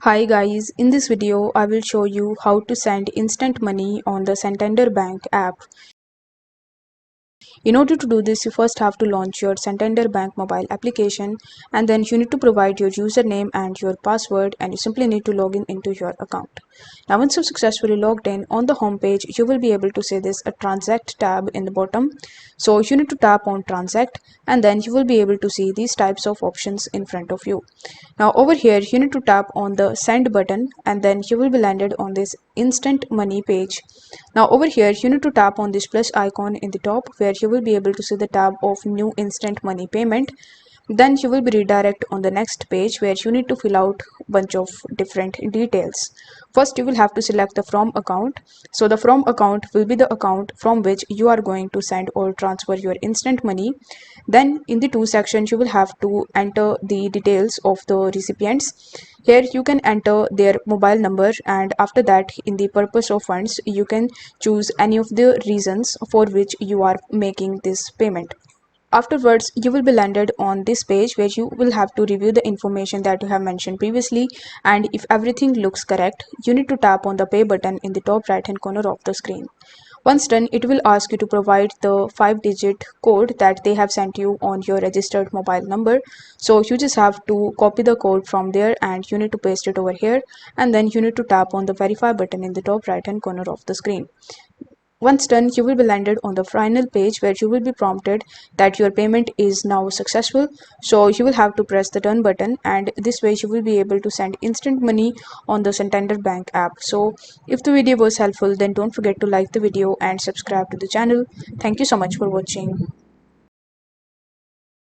Hi guys, in this video I will show you how to send instant money on the Santander Bank app. In order to do this, you first have to launch your Santander Bank mobile application, and then you need to provide your username and your password, and you simply need to log in into your account. Now once you've successfully logged in, on the home page you will be able to see this a transact tab in the bottom. So you need to tap on transact, and then you will be able to see these types of options in front of you. Now over here you need to tap on the send button, and then you will be landed on this instant money page. Now over here you need to tap on this plus icon in the top, where you will be able to see the tab of new instant money payment. Then you will be redirected on the next page, where you need to fill out bunch of different details. First you will have to select the from account. So the from account will be the account from which you are going to send or transfer your instant money. Then in the to sections you will have to enter the details of the recipients. Here you can enter their mobile number, and after that in the purpose of funds you can choose any of the reasons for which you are making this payment. Afterwards, you will be landed on this page, where you will have to review the information that you have mentioned previously, and if everything looks correct, you need to tap on the pay button in the top right hand corner of the screen. Once done, it will ask you to provide the 5-digit code that they have sent you on your registered mobile number. So you just have to copy the code from there and you need to paste it over here, and then you need to tap on the verify button in the top right hand corner of the screen. Once done, you will be landed on the final page, where you will be prompted that your payment is now successful. So you will have to press the done button, and this way you will be able to send instant money on the Santander Bank app. So if the video was helpful, then don't forget to like the video and subscribe to the channel. Thank you so much for watching.